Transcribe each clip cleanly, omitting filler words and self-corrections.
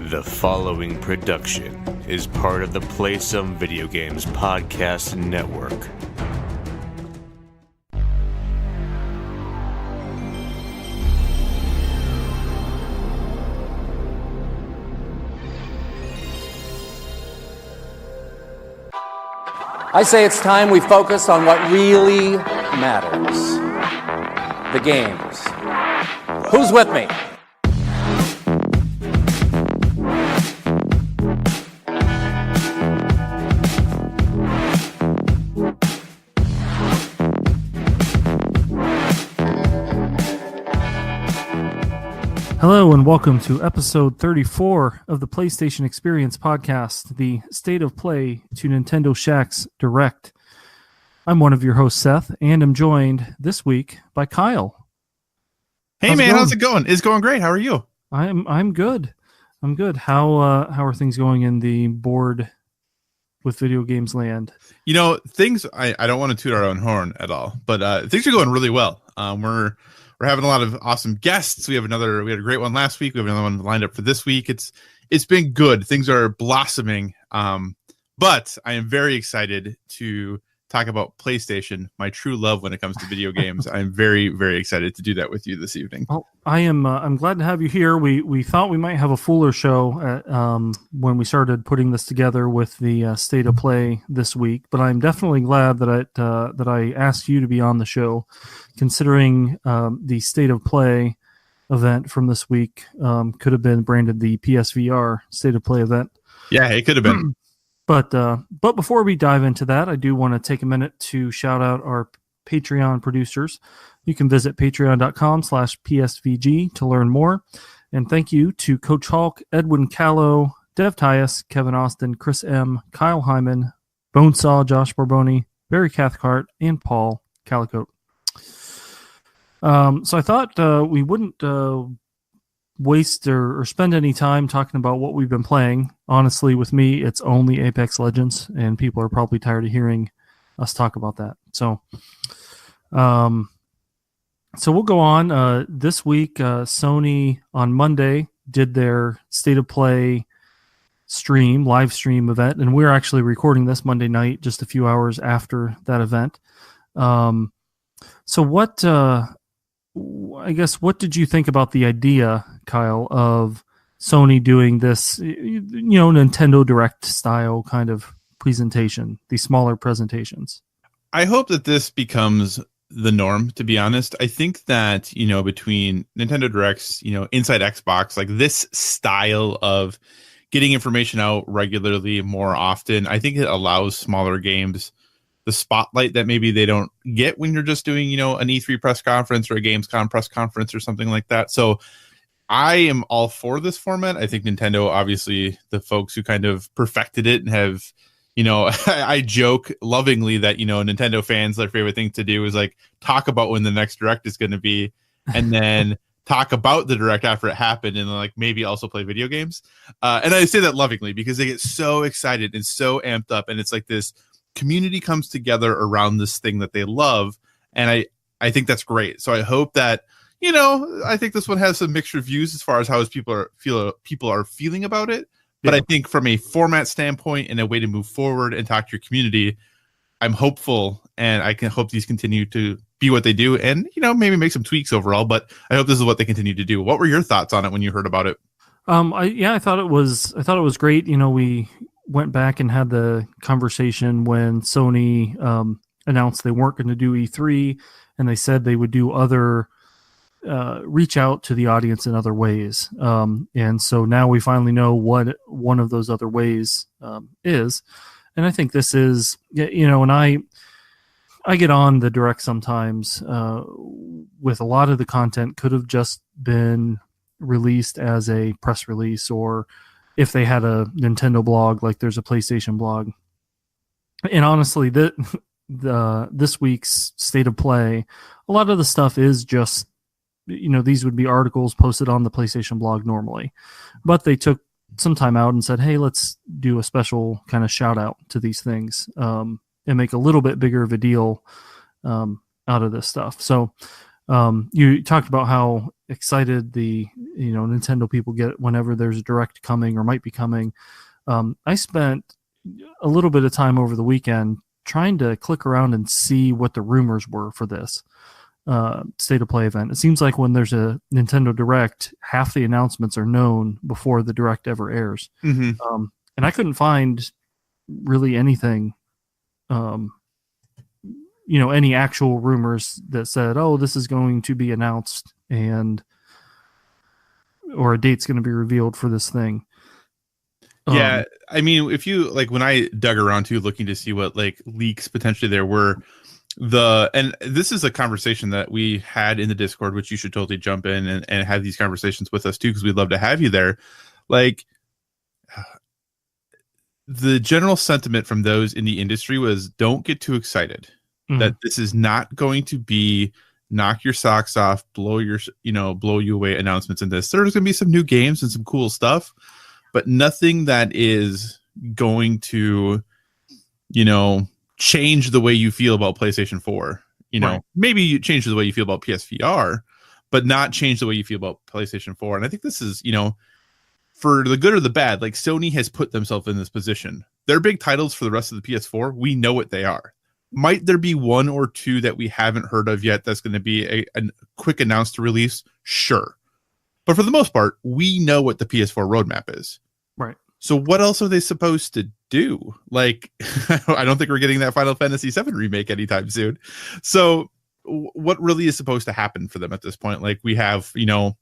The following production is part of the Play Some Video Games podcast network. I say it's time we focus on what really matters. The games. Who's with me? Hello and welcome to episode 34 of the PlayStation Experience podcast, the State of Play to Nintendo Shacks Direct. I'm one of your hosts, Seth, and I'm joined this week by Kyle. Hey man, how's it going? It's going great. How are you? I'm good. I'm good. How are things going in the board with video games land? You know, things I don't want to toot our own horn at all, but things are going really well. We're having a lot of awesome guests. We had a great one last week. We have another one lined up for this week. It's been good. Things are blossoming. But I am very excited to talk about PlayStation, my true love when it comes to video games. I'm very, very excited to do that with you this evening. Well, I'm glad to have you here. We thought we might have a fuller show at, when we started putting this together with the State of Play this week, but I'm definitely glad that I asked you to be on the show, considering the State of Play event from this week could have been branded the PSVR State of Play event. Yeah, it could have been. But before we dive into that, I do want to take a minute to shout out our Patreon producers. You can visit patreon.com/PSVG to learn more. And thank you to Coach Hulk, Edwin Callow, Dev Tyus, Kevin Austin, Chris M., Kyle Hyman, Bonesaw, Josh Barboni, Barry Cathcart, and Paul Calicote. So I thought we wouldn't waste or spend any time talking about what we've been playing. Honestly, with me, it's only Apex Legends, and people are probably tired of hearing us talk about that. So we'll go on. This week, Sony on Monday did their State of Play live stream event, and we're actually recording this Monday night, just a few hours after that event. So what did you think about the idea, Kyle, of Sony doing this, Nintendo Direct style kind of presentation, these smaller presentations? I hope that this becomes the norm, to be honest. I think that, between Nintendo Directs, inside Xbox, like this style of getting information out regularly more often, I think it allows smaller games the spotlight that maybe they don't get when you're just doing, an E3 press conference or a Gamescom press conference or something like that. So I am all for this format. I think Nintendo, obviously, the folks who kind of perfected it and have, I joke lovingly that, Nintendo fans, their favorite thing to do is like talk about when the next Direct is going to be, and then talk about the Direct after it happened, and like maybe also play video games. And I say that lovingly because they get so excited and so amped up, and it's like this community comes together around this thing that they love, and I think that's great. So I hope that, I think this one has some mixed reviews as far as how people are feeling about it. But yeah. I think from a format standpoint and a way to move forward and talk to your community, I'm hopeful, and I can hope these continue to be what they do, and maybe make some tweaks overall. But I hope this is what they continue to do. What were your thoughts on it when you heard about it? I thought it was great. We went back and had the conversation when Sony announced they weren't going to do E3, and they said they would do other reach out to the audience in other ways. And so now we finally know what one of those other ways is. And I think this is, and I get on the Direct sometimes with a lot of the content could have just been released as a press release, or if they had a Nintendo blog, like there's a PlayStation blog. And honestly, this week's State of Play, a lot of the stuff is just, these would be articles posted on the PlayStation blog normally. But they took some time out and said, hey, let's do a special kind of shout out to these things and make a little bit bigger of a deal out of this stuff. So You talked about how excited the Nintendo people get whenever there's a direct coming or might be coming. I spent a little bit of time over the weekend trying to click around and see what the rumors were for this state of play event. It seems like when there's a Nintendo Direct, half the announcements are known before the Direct ever airs. And I couldn't find really anything, any actual rumors that said, oh, this is going to be announced or a date's going to be revealed for this thing. Yeah, I mean, if you when I dug around too, looking to see what leaks potentially there were, and this is a conversation that we had in the Discord, which you should totally jump in and have these conversations with us too, because we'd love to have you there. The general sentiment from those in the industry was, don't get too excited. That this is not going to be knock your socks off, blow you away announcements in this. There's going to be some new games and some cool stuff, but nothing that is going to, change the way you feel about PlayStation 4. Right. Maybe you change the way you feel about PSVR, but not change the way you feel about PlayStation 4. And I think this is, for the good or the bad, Sony has put themselves in this position. Their big titles for the rest of the PS4, we know what they are. Might there be one or two that we haven't heard of yet that's going to be a quick announced release? Sure. But for the most part, we know what the PS4 roadmap is. Right. So what else are they supposed to do? I don't think we're getting that Final Fantasy VII remake anytime soon. So what really is supposed to happen for them at this point? We have, 12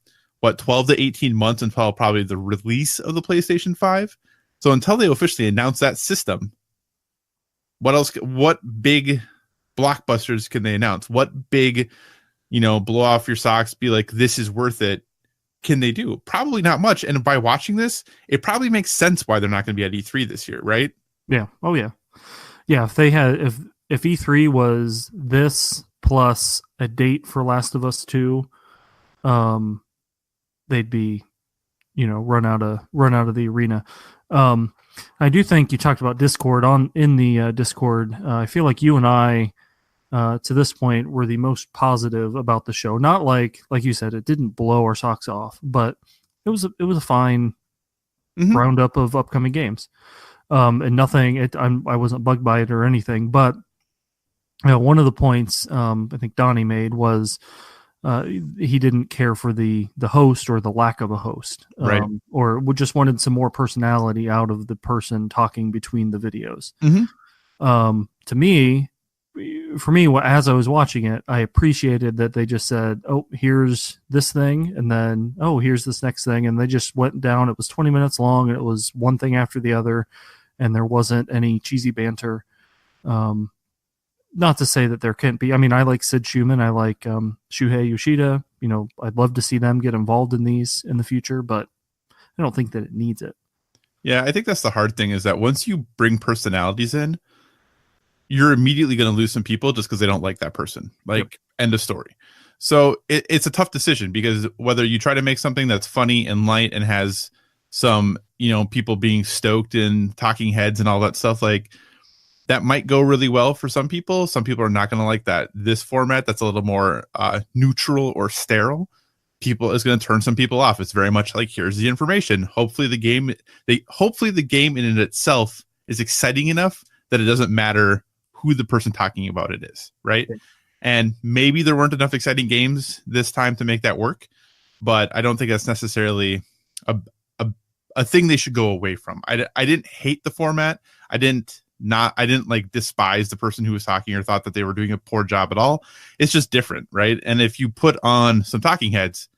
to 18 months until probably the release of the PlayStation 5. So until they officially announce that system, what big blockbusters can they announce? What big, blow off your socks, be like, this is worth it, can they do? Probably not much. And by watching this, it probably makes sense why they're not going to be at E3 this year, right? Yeah. Oh yeah. Yeah. If they had, if E3 was this plus a date for Last of Us 2, they'd be, run out of the arena. I do think you talked about Discord in the Discord. I feel like you and I, to this point, were the most positive about the show. Not like you said, it didn't blow our socks off, but it was a fine roundup of upcoming games. And nothing. I wasn't bugged by it or anything. But one of the points I think Donnie made was he didn't care for the host or the lack of a host, right? Or just wanted some more personality out of the person talking between the videos. To me, as I was watching it, I appreciated that they just said, "Oh, here's this thing," and then, "Oh, here's this next thing," and they just went down. It was 20 minutes long, and it was one thing after the other, and there wasn't any cheesy banter. Not to say that there can't be. I mean, I like Sid Schumann. I like Shuhei Yoshida. I'd love to see them get involved in these in the future, but I don't think that it needs it. Yeah, I think that's the hard thing, is that once you bring personalities in, you're immediately going to lose some people just because they don't like that person. End of story. So it's a tough decision, because whether you try to make something that's funny and light and has some, people being stoked and talking heads and all that stuff, that might go really well for some people. Some people are not going to like that. This format that's a little more neutral or sterile, is going to turn some people off. It's very much like, here's the information. Hopefully the game in and itself is exciting enough that it doesn't matter who the person talking about it is, right? Okay. And maybe there weren't enough exciting games this time to make that work, but I don't think that's necessarily a thing they should go away from. I didn't hate the format. I didn't despise the person who was talking or thought that they were doing a poor job at all. It's just different, right? And if you put on some talking heads,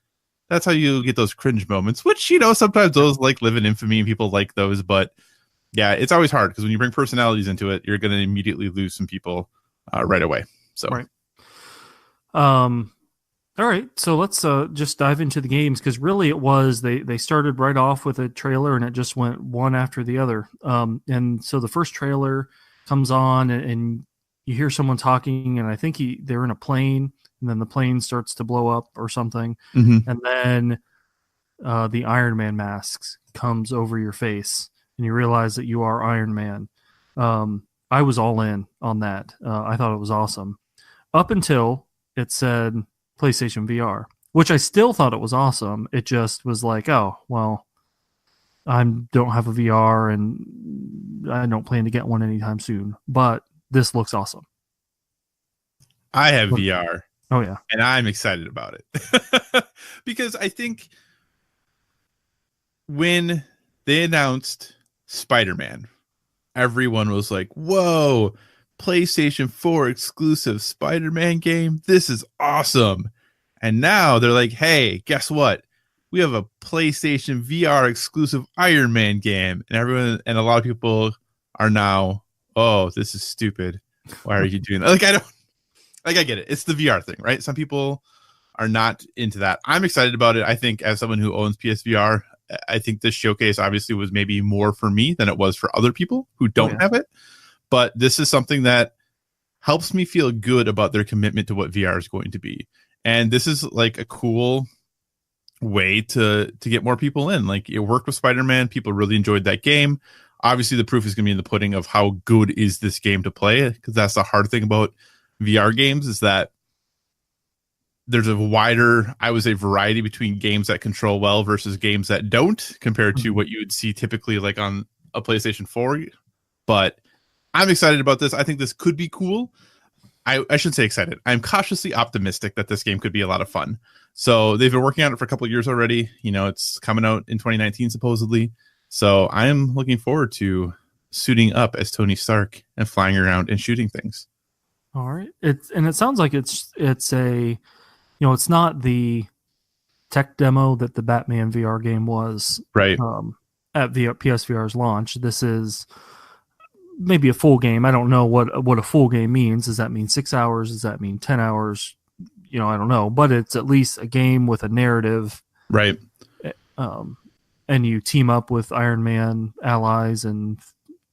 that's how you get those cringe moments, which, sometimes those live in infamy and people like those. But yeah, it's always hard, because when you bring personalities into it, you're going to immediately lose some people right away. So, right. All right, so let's just dive into the games, because really it was they started right off with a trailer and it just went one after the other. And so the first trailer comes on and you hear someone talking, and I think they're in a plane, and then the plane starts to blow up or something, and then the Iron Man masks comes over your face, and you realize that you are Iron Man. I was all in on that. I thought it was awesome up until it said PlayStation VR, which I still thought it was awesome. It just was like, oh, well, I don't have a VR and I don't plan to get one anytime soon, but this looks awesome. I have VR. Oh, yeah. And I'm excited about it. Because I think when they announced Spider-Man, everyone was like, whoa, PlayStation 4 exclusive Spider-Man game. This is awesome. And now they're like, hey, guess what? We have a PlayStation VR exclusive Iron Man game. And everyone and a lot of people are now, oh, this is stupid. Why are you doing that? I get it. It's the VR thing, right? Some people are not into that. I'm excited about it. I think as someone who owns PSVR, I think this showcase obviously was maybe more for me than it was for other people who don't have it. But this is something that helps me feel good about their commitment to what VR is going to be. And this is like a cool way to get more people in. Like, it worked with Spider-Man. People really enjoyed that game. Obviously, the proof is going to be in the pudding of how good is this game to play, because that's the hard thing about VR games, is that there's a wider, I would say, variety between games that control well versus games that don't, compared to what you would see typically like on a PlayStation 4. But I'm excited about this. I think this could be cool. I shouldn't say excited. I'm cautiously optimistic that this game could be a lot of fun. So they've been working on it for a couple of years already. You know, it's coming out in 2019 supposedly. So I am looking forward to suiting up as Tony Stark and flying around and shooting things. All right. It sounds like it's a, it's not the tech demo that the Batman VR game was, right? At the PSVR's launch. This is maybe a full game. I don't know what a full game means. Does that mean 6 hours? Does that mean 10 hours? I don't know, but it's at least a game with a narrative, right? And you team up with Iron Man allies and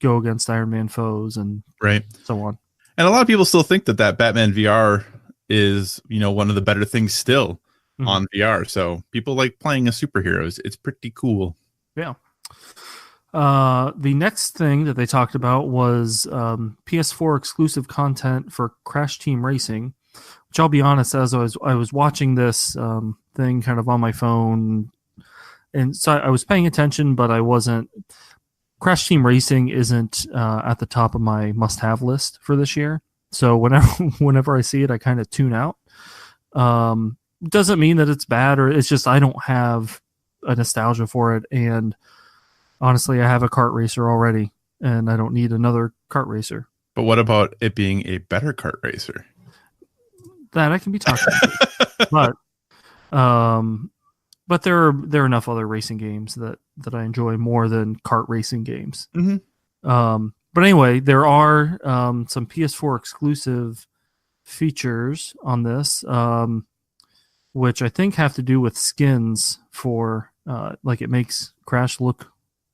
go against Iron Man foes and so on. And a lot of people still think that Batman VR is, one of the better things still on VR. So people like playing as superheroes. It's pretty cool. Yeah. The next thing that they talked about was PS4 exclusive content for Crash Team Racing, which I'll be honest, as I was watching this thing kind of on my phone, and so I was paying attention, but I wasn't. Crash Team Racing isn't at the top of my must-have list for this year. So whenever I see it, I kind of tune out. Doesn't mean that it's bad, or it's just I don't have a nostalgia for it. And honestly, I have a kart racer already, and I don't need another kart racer. But what about it being a better kart racer? That I can be talking about. But there are enough other racing games that I enjoy more than kart racing games. But anyway, there are some PS4 exclusive features on this, which I think have to do with skins for like it makes Crash look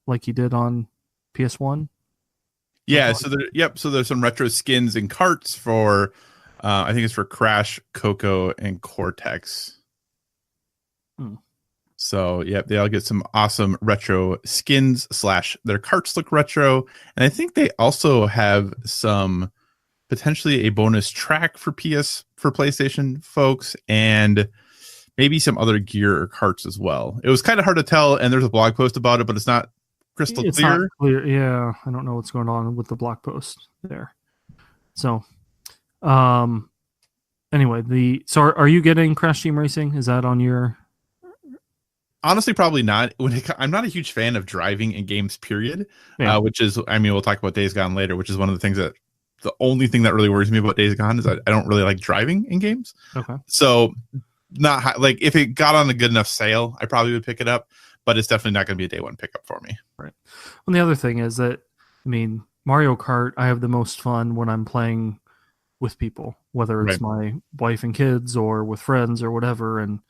like he did on PS1. Yeah, so there's some retro skins and karts for I think it's for Crash, Coco, and Cortex. So, they all get some awesome retro skins / their carts look retro. And I think they also have some potentially a bonus track for PlayStation folks, and maybe some other gear or carts as well. It was kind of hard to tell, and there's a blog post about it, but it's not crystal clear. Not clear. Yeah, I don't know what's going on with the blog post there. So, anyway, are you getting Crash Team Racing? Is that on your... Honestly, probably not. I'm not a huge fan of driving in games, period. Which is, we'll talk about Days Gone later, which is one of the things the only thing that really worries me about Days Gone is I don't really like driving in games. Okay. So, not like if it got on a good enough sale, I probably would pick it up, but it's definitely not going to be a day one pickup for me. Right. Well, the other thing is that, Mario Kart, I have the most fun when I'm playing with people, whether it's my wife and kids or with friends or whatever, and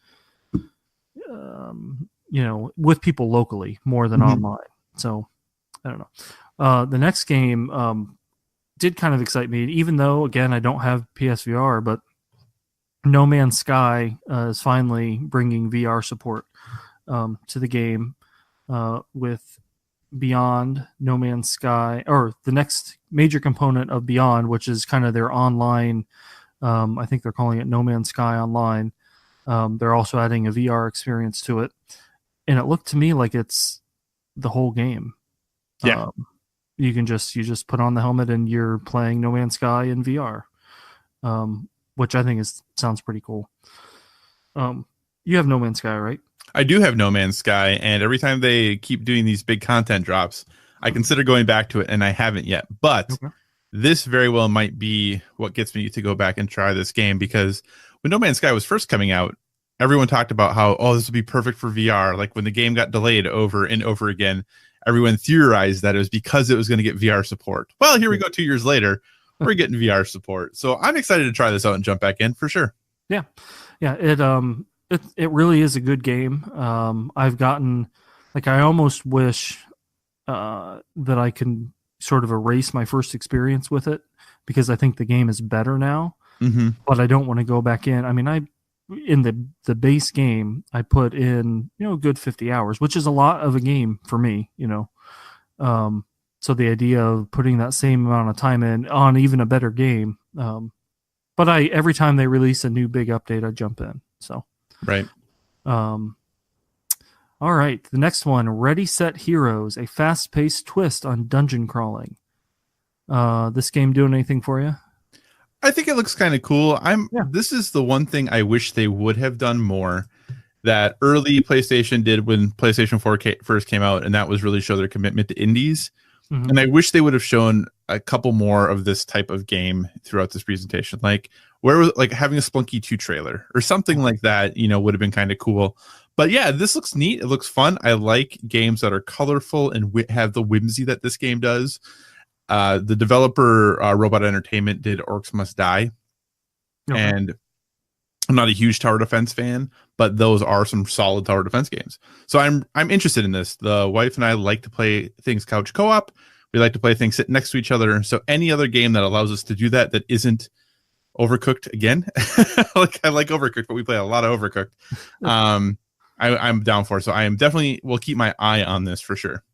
with people locally more than online. So I don't know. The next game did kind of excite me, even though, again, I don't have PSVR, but No Man's Sky is finally bringing VR support to the game with Beyond, No Man's Sky, or the next major component of Beyond, which is kind of their online, I think they're calling it No Man's Sky Online. They're also adding a VR experience to it, and it looked to me like it's the whole game. Yeah. You just put on the helmet and you're playing No Man's Sky in VR, which I think sounds pretty cool. You have No Man's Sky, right? I do have No Man's Sky, and every time they keep doing these big content drops, I consider going back to it, and I haven't yet. But this very well might be what gets me to go back and try this game, because when No Man's Sky was first coming out, everyone talked about how, this would be perfect for VR. Like when the game got delayed over and over again, everyone theorized that it was because it was going to get VR support. Well, here we go 2 years later, we're getting VR support. So I'm excited to try this out and jump back in for sure. Yeah. It really is a good game. I've gotten, like, I almost wish that I can sort of erase my first experience with it, because I think the game is better now. Mm-hmm. But I don't want to go back in. I mean, in the base game, I put in, a good 50 hours, which is a lot of a game for me, so the idea of putting that same amount of time in on even a better game. But every time they release a new big update, I jump in. So, right. All right. The next one, Ready, Set, Heroes, a fast-paced twist on dungeon crawling. This game doing anything for you? I think it looks kind of cool. This is the one thing I wish they would have done more that early PlayStation did when PlayStation 4 first came out, and that was really show their commitment to indies. Mm-hmm. And I wish they would have shown a couple more of this type of game throughout this presentation. Like having a Splunky 2 trailer or something like that, would have been kind of cool. But yeah, this looks neat. It looks fun. I like games that are colorful and have the whimsy that this game does. The developer, Robot Entertainment, did Orcs Must Die. Okay. And I'm not a huge tower defense fan, but those are some solid tower defense games. So I'm interested in this. The wife and I like to play things couch co-op. We like to play things sitting next to each other. So any other game that allows us to do that isn't Overcooked again. I like Overcooked, but we play a lot of Overcooked. I'm down for it. So I am definitely will keep my eye on this for sure.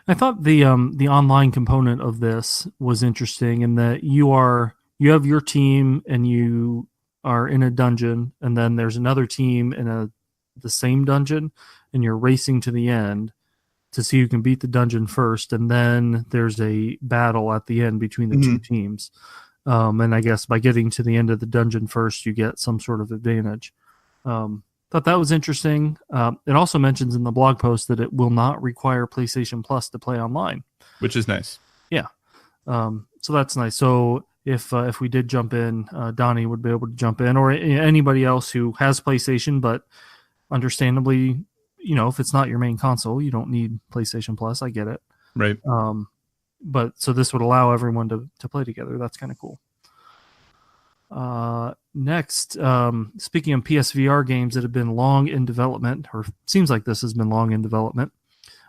I thought the online component of this was interesting in that you have your team and you are in a dungeon, and then there's another team in the same dungeon, and you're racing to the end to see who can beat the dungeon first, and then there's a battle at the end between the two teams. And I guess by getting to the end of the dungeon first, you get some sort of advantage. Thought that was interesting. It also mentions in the blog post that it will not require PlayStation Plus to play online, which is nice. Yeah. So that's nice. So if we did jump in, Donnie would be able to jump in, or anybody else who has PlayStation, but understandably, if it's not your main console, you don't need PlayStation Plus. I get it. Right. But so this would allow everyone to play together. That's kind of cool. Next, speaking of PSVR games that have been long in development, or seems like this has been long in development,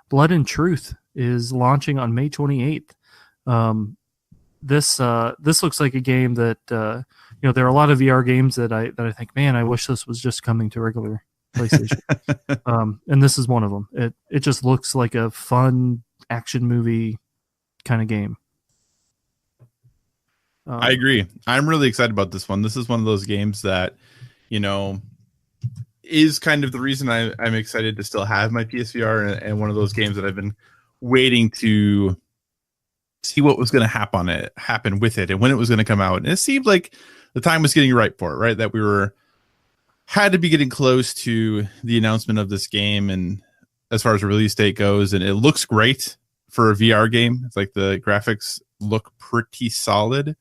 Blood and Truth is launching on May 28th. This looks like a game that there are a lot of VR games that I think, man, I wish this was just coming to regular PlayStation. And this is one of them. It just looks like a fun action movie kind of game. I agree. I'm really excited about this one. This is one of those games that, is kind of the reason I'm excited to still have my PSVR, and one of those games that I've been waiting to see what was going to happen with it and when it was going to come out. And it seemed like the time was getting right for it, right? That we had to be getting close to the announcement of this game, and as far as the release date goes, and it looks great for a VR game. It's like the graphics look pretty solid.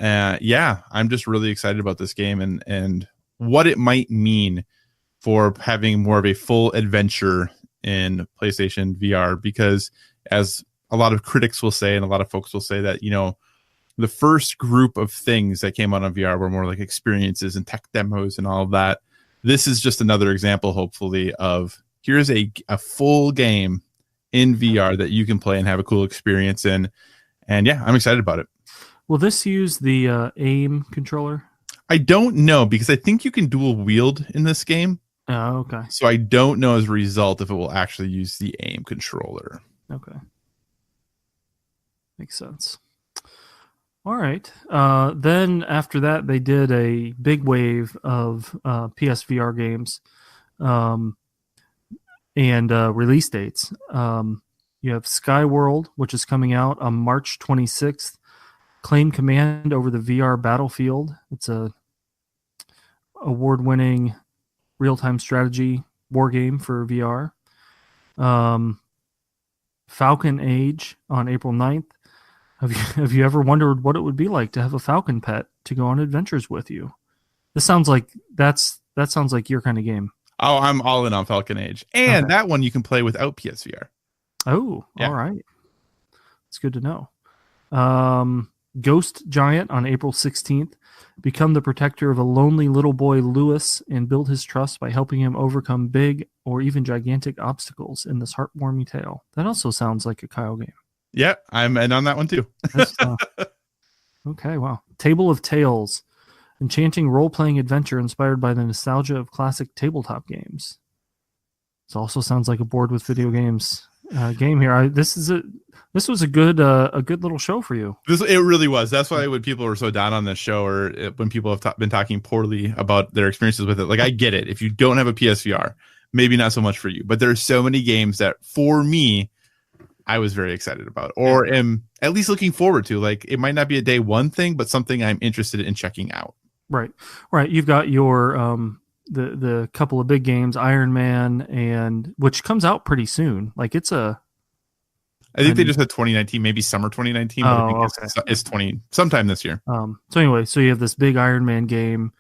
I'm just really excited about this game and what it might mean for having more of a full adventure in PlayStation VR, because as a lot of critics will say, and a lot of folks will say that, the first group of things that came out on VR were more like experiences and tech demos and all of that. This is just another example, hopefully, of here's a full game in VR that you can play and have a cool experience in. And yeah, I'm excited about it. Will this use the aim controller? I don't know, because I think you can dual wield in this game. Oh, okay. So I don't know as a result if it will actually use the aim controller. Okay. Makes sense. All right. Then after that, they did a big wave of PSVR games and release dates. You have Skyworld, which is coming out on March 26th. Claim Command over the VR Battlefield. It's a award-winning real-time strategy war game for VR. Falcon Age on April 9th. Have you ever wondered what it would be like to have a falcon pet to go on adventures with you? That sounds like your kind of game. Oh, I'm all in on Falcon Age. And that one you can play without PSVR. Oh, Yeah. All right. It's good to know. Ghost Giant on April 16th. Become the protector of a lonely little boy, Lewis, and build his trust by helping him overcome big or even gigantic obstacles in this heartwarming tale. That also sounds like a Kyle game. Yeah, I'm in on that one too. Okay, wow. Table of Tales. Enchanting role-playing adventure inspired by the nostalgia of classic tabletop games. This also sounds like a board with video games game here. This was a good little show for you. It really was. That's why when people were so down on this show, or when people have been talking poorly about their experiences with it, like, I get it. If you don't have a PSVR, maybe not so much for you. But there's so many games that, for me, I was very excited about, or am at least looking forward to. Like, it might not be a day one thing, but something I'm interested in checking out. Right. You've got your the couple of big games, Iron Man, and which comes out pretty soon. Like, it's a. I think they just had 2019, maybe summer 2019. But I think it's 20 sometime this year. So anyway, so you have this big Iron Man game,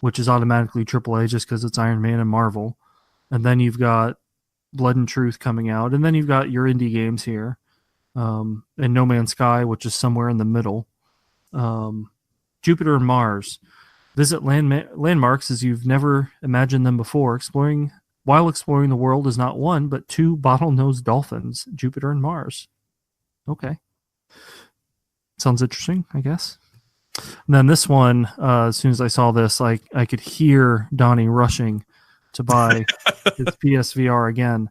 which is automatically AAA just because it's Iron Man and Marvel, and then you've got Blood and Truth coming out, and then you've got your indie games here, and No Man's Sky, which is somewhere in the middle. Jupiter and Mars. Visit landmarks as you've never imagined them before. While exploring the world is not one, but two bottlenose dolphins, Jupiter and Mars. Okay. Sounds interesting, I guess. And then this one, as soon as I saw this, I could hear Donnie rushing to buy his PSVR again.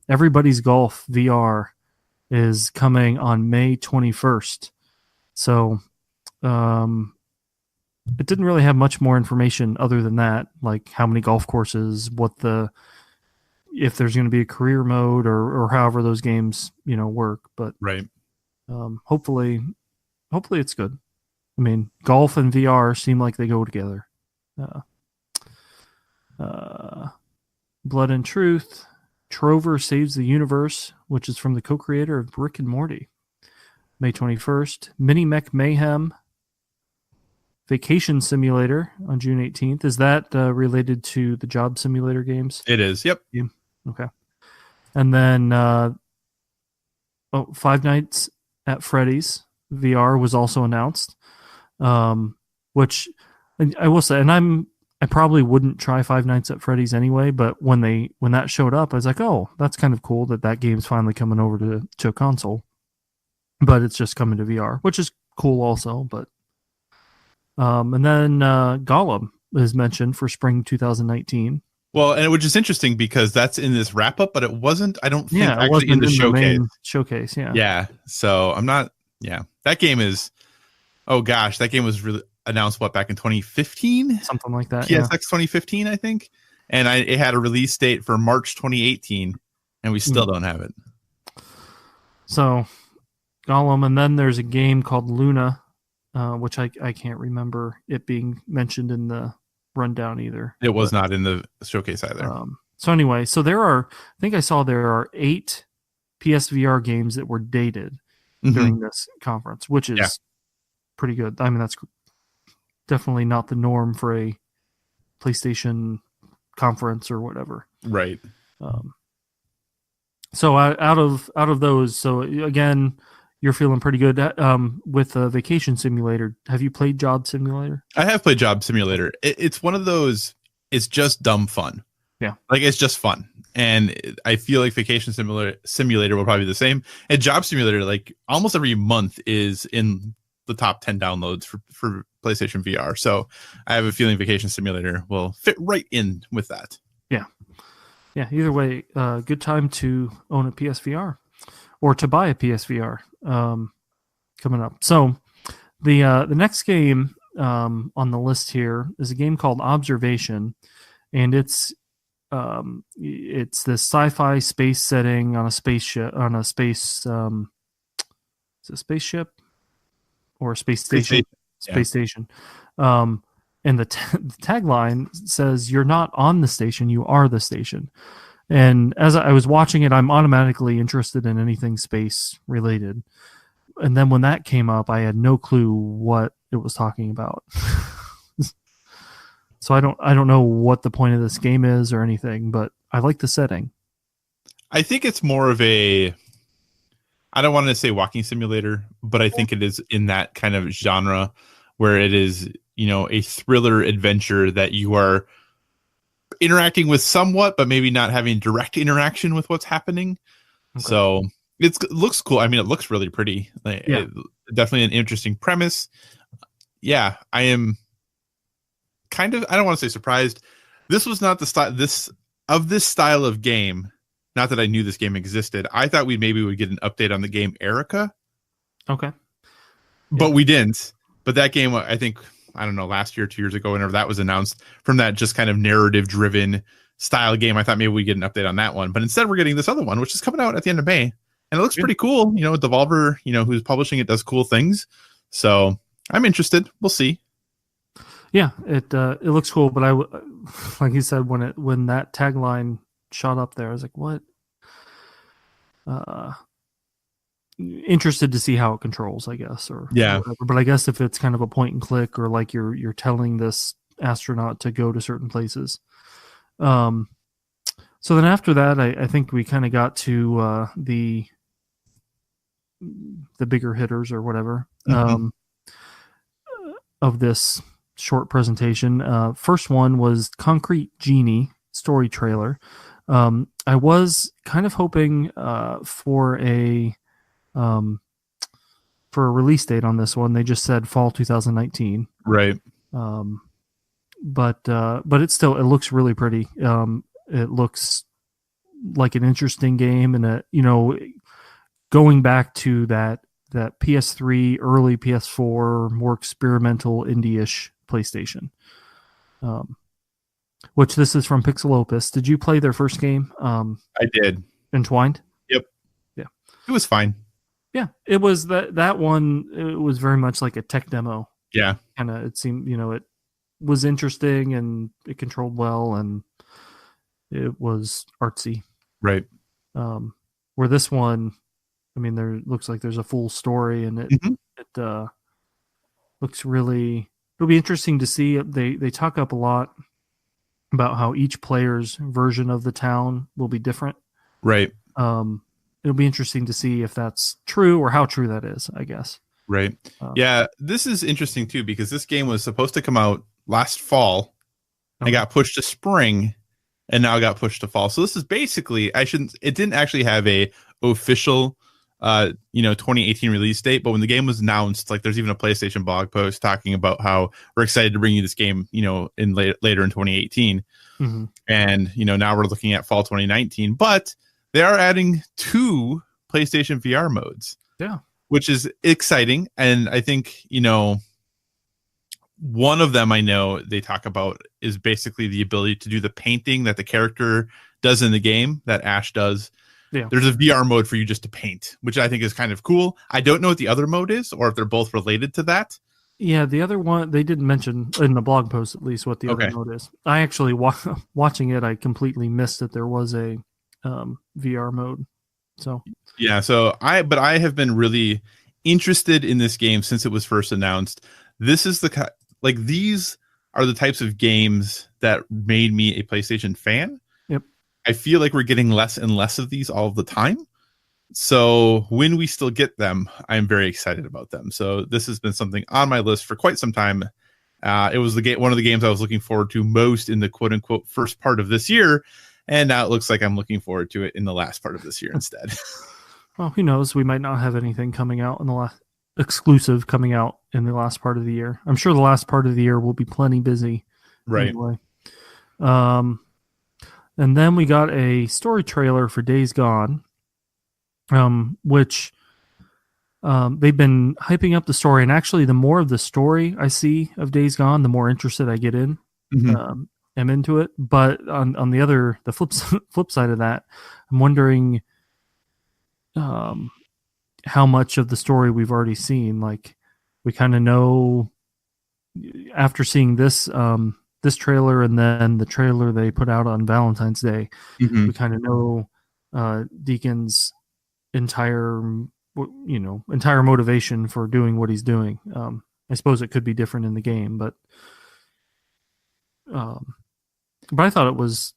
Everybody's Golf VR is coming on May 21st. So, it didn't really have much more information other than that, like how many golf courses, if there's going to be a career mode or however those games, work. But right. Hopefully it's good. I mean, golf and VR seem like they go together. Blood and Truth. Trover Saves the Universe, which is from the co-creator of Rick and Morty. May 21st. Mini Mech Mayhem. Vacation Simulator on June 18th. Is that related to the Job Simulator games? It is. Yep. Yeah. Okay. And then Five Nights at Freddy's VR was also announced, which I will say, and I probably wouldn't try Five Nights at Freddy's anyway, but when that showed up, I was like, oh, that's kind of cool that game's finally coming over to a console. But it's just coming to VR, which is cool also, but and then Gollum is mentioned for spring 2019. Well, and which is interesting because that's in this wrap up, but it wasn't. I don't think it actually wasn't in the showcase. Main showcase, yeah. Yeah. So I'm not. Yeah, that game is. Oh gosh, that game was really announced back in 2015, something like that. PSX 2015, I think, and it had a release date for March 2018, and we still don't have it. So, Gollum, and then there's a game called Luna. Which I can't remember it being mentioned in the rundown either. It was not in the showcase either. So anyway, I think I saw there are 8 PSVR games that were dated during this conference, which is pretty good. I mean, that's definitely not the norm for a PlayStation conference or whatever. Right. So out of those, so again, you're feeling pretty good with Vacation Simulator. Have you played Job Simulator? I have played Job Simulator. It's one of those, it's just dumb fun. Yeah. Like, it's just fun. And I feel like Vacation Simulator will probably be the same. And Job Simulator, like, almost every month is in the top 10 downloads for PlayStation VR. So I have a feeling Vacation Simulator will fit right in with that. Yeah. Yeah. Either way, good time to own a PSVR or to buy a PSVR coming up. So The next game on the list here is a game called Observation, and it's this sci-fi space setting on a spaceship is it a spaceship or a space station? Space station. And the tagline says, "You're not on the station, you are the station." And as I was watching it, I'm automatically interested in anything space related. And then when that came up, I had no clue what it was talking about. So I don't know what the point of this game is or anything, but I like the setting. I think it's more of a, I don't want to say walking simulator, but I think it is in that kind of genre where it is, a thriller adventure that you are interacting with somewhat, but maybe not having direct interaction with what's happening. Okay. So it looks cool. I mean, it looks really pretty. Definitely an interesting premise. Yeah, I am kind of, I don't want to say surprised. This was not the style this style of game. Not that I knew this game existed. I thought we maybe would get an update on the game Erica. Okay. But we didn't. But that game, I think, I don't know, last year, 2 years ago, whenever that was announced, from that just kind of narrative driven style game, I thought maybe we'd get an update on that one. But instead we're getting this other one, which is coming out at the end of May. And it looks pretty cool. Devolver, who's publishing it does cool things. So I'm interested. We'll see. Yeah, it looks cool. But like you said, when that tagline shot up there, I was like, what? Interested to see how it controls, I guess, or whatever. But I guess if it's kind of a point and click, or like you're telling this astronaut to go to certain places. So then after that, I think we kind of got to the bigger hitters or whatever of this short presentation. First one was Concrete Genie story trailer. I was kind of hoping for a release date on this one. They just said fall 2019. Right. But it looks really pretty. It looks like an interesting game, and going back to that PS3, early PS4, more experimental indie-ish PlayStation. Which this is from Pixel Opus. Did you play their first game? I did. Entwined? Yep. Yeah. It was fine. Yeah. It was that one. It was very much like a tech demo. Yeah. Kind of, it seemed, it was interesting and it controlled well and it was artsy. Right. Where this one, I mean, there looks like there's a full story and it looks really, it'll be interesting to see. They talk up a lot about how each player's version of the town will be different. Right. It'll be interesting to see if that's true or how true that is, I guess. Right. Yeah, this is interesting too, because this game was supposed to come out last fall and got pushed to spring and now got pushed to fall. So this is basically, it didn't actually have a official 2018 release date, but when the game was announced, like there's even a PlayStation blog post talking about how we're excited to bring you this game, in later in 2018. Mm-hmm. And now we're looking at fall 2019, but they are adding 2 PlayStation VR modes. Yeah. Which is exciting. And I think, one of them I know they talk about is basically the ability to do the painting that the character does in the game, that Ash does. Yeah. There's a VR mode for you just to paint, which I think is kind of cool. I don't know what the other mode is or if they're both related to that. Yeah, the other one, they didn't mention in the blog post, at least, what the other mode is. I actually, watching it, I completely missed that there was a VR mode. So yeah, but I have been really interested in this game since it was first announced. This is these are the types of games that made me a PlayStation fan. Yep. I feel like we're getting less and less of these all the time. So when we still get them, I'm very excited about them. So this has been something on my list for quite some time. It was one of the games I was looking forward to most in the quote unquote first part of this year. And now it looks like I'm looking forward to it in the last part of this year instead. Well, who knows? We might not have anything coming out in the last exclusive coming out in the last part of the year. I'm sure the last part of the year will be plenty busy. Right. Anyway. And then we got a story trailer for Days Gone, which they've been hyping up the story, and actually, the more of the story I see of Days Gone, the more interested I get in. Am into it. But on the flip side of that, I'm wondering how much of the story we've already seen. Like, we kind of know after seeing this this trailer and then the trailer they put out on Valentine's Day, we kind of know Deacon's entire motivation for doing what he's doing. I suppose it could be different in the game, but I thought it was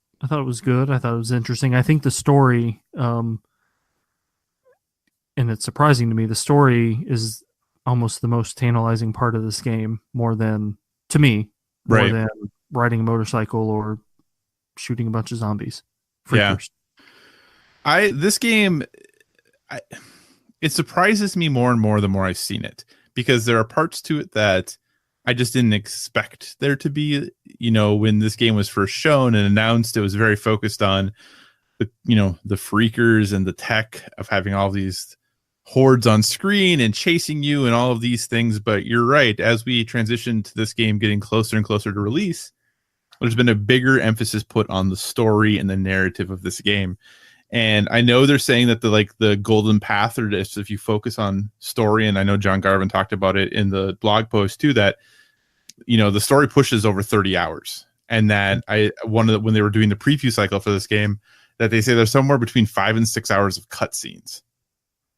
good. I thought it was interesting. I think the story, and it's surprising to me, the story is almost the most tantalizing part of this game, more than riding a motorcycle or shooting a bunch of zombies. Freakers. Yeah. This game, it surprises me more and more the more I've seen it, because there are parts to it that I just didn't expect there to be. When this game was first shown and announced, it was very focused on the freakers and the tech of having all these hordes on screen and chasing you and all of these things. But you're right, as we transition to this game getting closer and closer to release, there's been a bigger emphasis put on the story and the narrative of this game. And I know they're saying that the golden path, or if you focus on story, and I know John Garvin talked about it in the blog post too, that the story pushes over 30 hours. And that when they were doing the preview cycle for this game, that they say there's somewhere between 5 and 6 hours of cutscenes.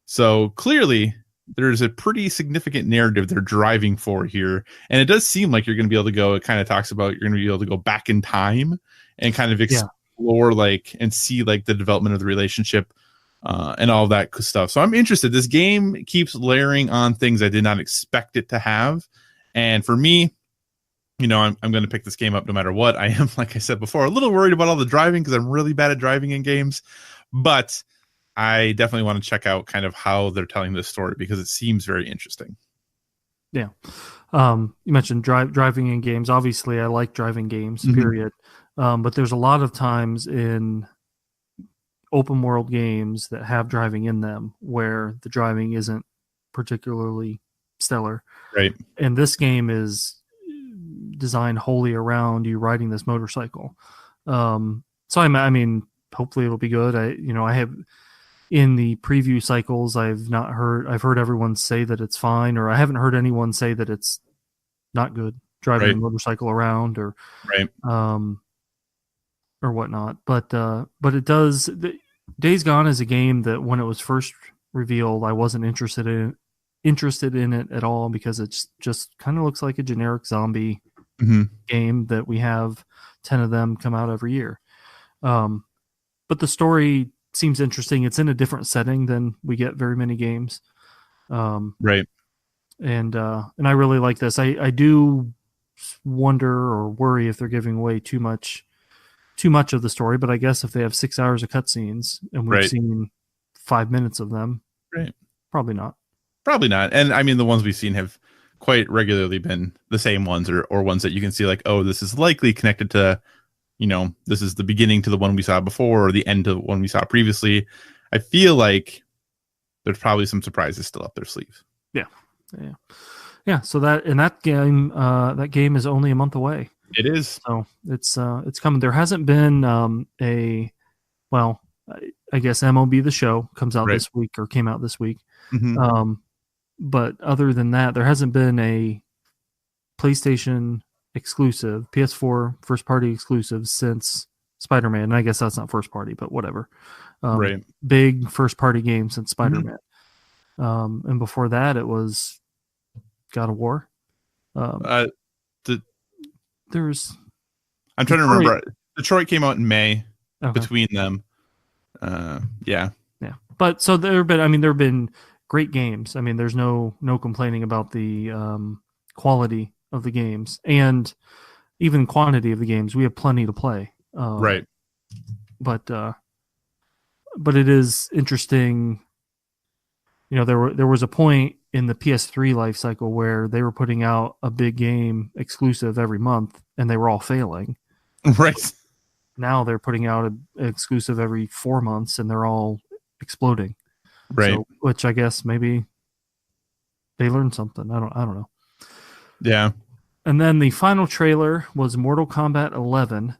So clearly there's a pretty significant narrative they're driving for here. And it does seem like you're going to be able to go, it kind of talks about you're going to be able to go back in time and kind of explore and see the development of the relationship and all of that stuff. So I'm interested. This game keeps layering on things I did not expect it to have. And for me, I'm going to pick this game up no matter what. I am, like I said before, a little worried about all the driving because I'm really bad at driving in games. But I definitely want to check out kind of how they're telling this story, because it seems very interesting. Yeah. You mentioned driving in games. Obviously, I like driving games, period. But there's a lot of times in open world games that have driving in them where the driving isn't particularly stellar. Right. And this game is designed wholly around you riding this motorcycle. So I mean, hopefully it'll be good. I have, in the preview cycles, I've heard everyone say that it's fine, or I haven't heard anyone say that it's not good driving a motorcycle around or whatnot. But it does. Days Gone is a game that when it was first revealed, I wasn't interested in it at all, because it's just kind of looks like a generic zombie game that we have 10 of them come out every year. But the story seems interesting. It's in a different setting than we get very many games. Right. And I really like this. I do wonder or worry if they're giving away too much of the story, but I guess if they have 6 hours of cutscenes and we've seen 5 minutes of them, probably not. And I mean, the ones we've seen have quite regularly been the same ones, or ones that you can see this is likely connected to, this is the beginning to the one we saw before or the end to the one we saw previously. I feel like there's probably some surprises still up their sleeve. Yeah. So that game is only a month away. It is. So it's coming. There hasn't been I guess MLB The Show comes out this week, or came out this week. But other than that, there hasn't been a PlayStation exclusive, PS4 first party exclusive since Spider-Man. And I guess that's not first party, but whatever. Big first party game since Spider-Man. And before that, it was God of War. There's. I'm trying to remember. Detroit came out in May. Between them. Yeah. But so there have been great games. I mean, there's no complaining about the quality of the games, and even quantity of the games. We have plenty to play. But it is interesting. There was a point in the PS3 life cycle where they were putting out a big game exclusive every month, and they were all failing. Right. Now they're putting out an exclusive every 4 months, and they're all exploding. Right. So, which I guess maybe they learned something. I don't know. Yeah. And then the final trailer was Mortal Kombat 11.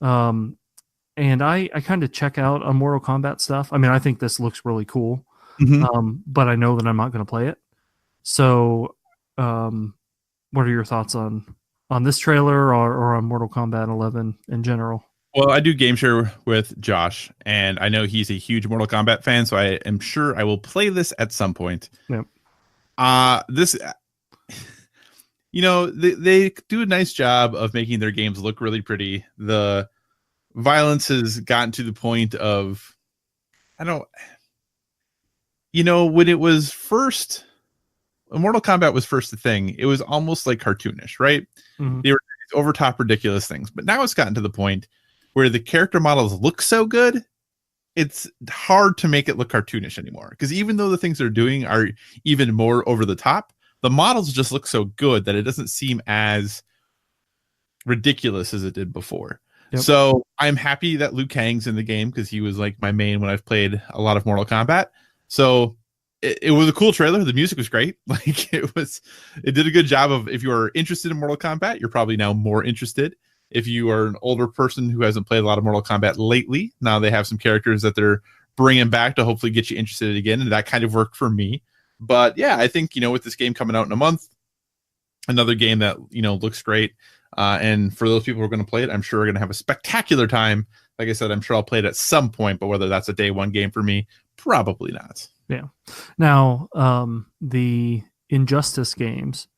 And I kind of check out on Mortal Kombat stuff. I mean, I think this looks really cool, but I know that I'm not going to play it. So, what are your thoughts on this trailer or on Mortal Kombat 11 in general? Well, I do game share with Josh, and I know he's a huge Mortal Kombat fan, so I am sure I will play this at some point. Yep. This, they do a nice job of making their games look really pretty. The violence has gotten to the point of, when it was first, when Mortal Kombat was first a thing, it was almost like cartoonish, right? Mm-hmm. They were over top ridiculous things, but now it's gotten to the point where the character models look so good, it's hard to make it look cartoonish anymore. Because even though the things they're doing are even more over the top, the models just look so good that it doesn't seem as ridiculous as it did before. Yep. So I'm happy that Liu Kang's in the game because he was like my main when I've played a lot of Mortal Kombat. So it was a cool trailer. The music was great. Like it did a good job of, if you are interested in Mortal Kombat, you're probably now more interested. If you are an older person who hasn't played a lot of Mortal Kombat lately, now they have some characters that they're bringing back to hopefully get you interested again. And that kind of worked for me. But yeah, I think, with this game coming out in a month, another game that, looks great. And for those people who are going to play it, I'm sure we're going to have a spectacular time. Like I said, I'm sure I'll play it at some point, but whether that's a day one game for me, probably not. Yeah. Now, the Injustice games,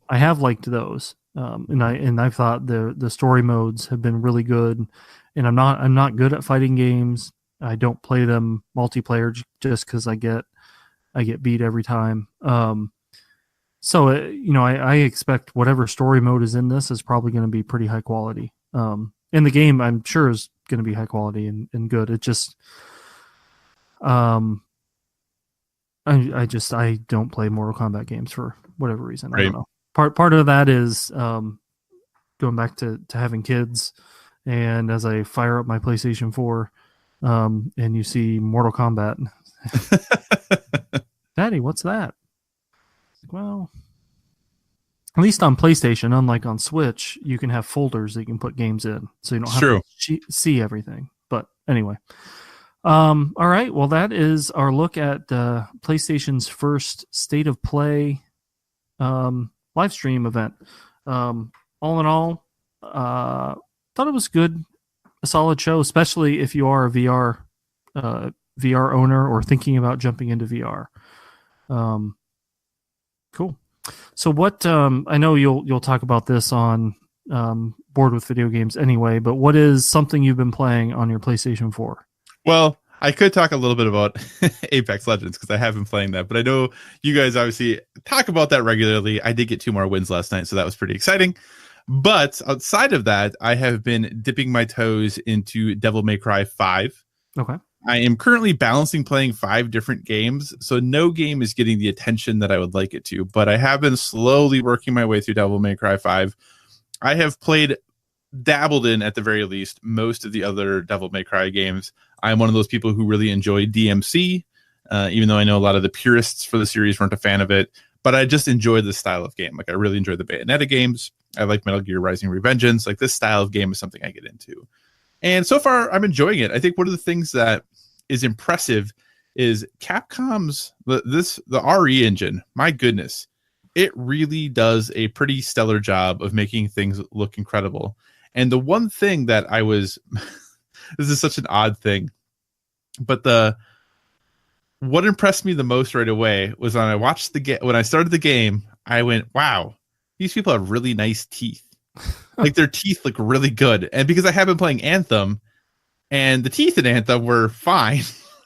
I have liked those. And I've thought the story modes have been really good, and I'm not good at fighting games. I don't play them multiplayer just because I get beat every time. So I expect whatever story mode is in this is probably going to be pretty high quality. And the game I'm sure is going to be high quality and good. It just I don't play Mortal Kombat games for whatever reason. Right. I don't know. Part of that is going back to having kids, and as I fire up my PlayStation 4, and you see Mortal Kombat, Daddy, what's that? Well, at least on PlayStation, unlike on Switch, you can have folders that you can put games in, so you don't have to see everything. But anyway, all right. Well, that is our look at PlayStation's first State of Play live stream event. All in all, thought it was good, a solid show, especially if you are a VR owner or thinking about jumping into VR. Cool. So what, I know you'll talk about this on Board with Video Games anyway, but what is something you've been playing on your PlayStation 4? Well, I could talk a little bit about Apex Legends because I have been playing that, but I know you guys obviously talk about that regularly. I did get 2 more wins last night, so that was pretty exciting. But outside of that, I have been dipping my toes into Devil May Cry 5. Okay. I am currently balancing playing 5 different games, so no game is getting the attention that I would like it to, but I have been slowly working my way through Devil May Cry 5. I have dabbled in, at the very least, most of the other Devil May Cry games. I'm one of those people who really enjoy DMC, even though I know a lot of the purists for the series weren't a fan of it, but I just enjoy this style of game. Like, I really enjoy the Bayonetta games. I like Metal Gear Rising: Revengeance. Like, this style of game is something I get into. And so far, I'm enjoying it. I think one of the things that is impressive is Capcom's, the RE engine. My goodness, it really does a pretty stellar job of making things look incredible. And the one thing that I was, this is such an odd thing, but what impressed me the most right away was when I started the game, I went, wow, these people have really nice teeth. Like, their teeth look really good. And because I have been playing Anthem, and the teeth in Anthem were fine.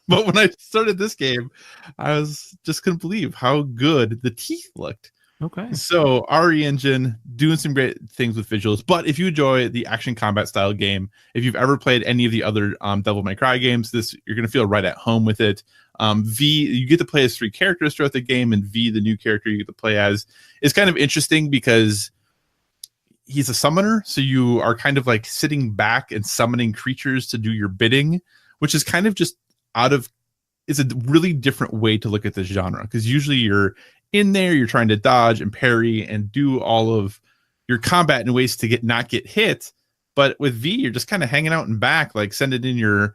But when I started this game, I was just couldn't believe how good the teeth looked. Okay. So RE Engine doing some great things with visuals. But if you enjoy the action combat style game, if you've ever played any of the other Devil May Cry games, you're going to feel right at home with it. V, you get to play as 3 characters throughout the game, and V, the new character you get to play as, is kind of interesting because he's a summoner, so you are kind of like sitting back and summoning creatures to do your bidding, which is kind of just is a really different way to look at this genre, because usually you're in there, you're trying to dodge and parry and do all of your combat in ways to not get hit. But with V, you're just kind of hanging out in back, like sending in your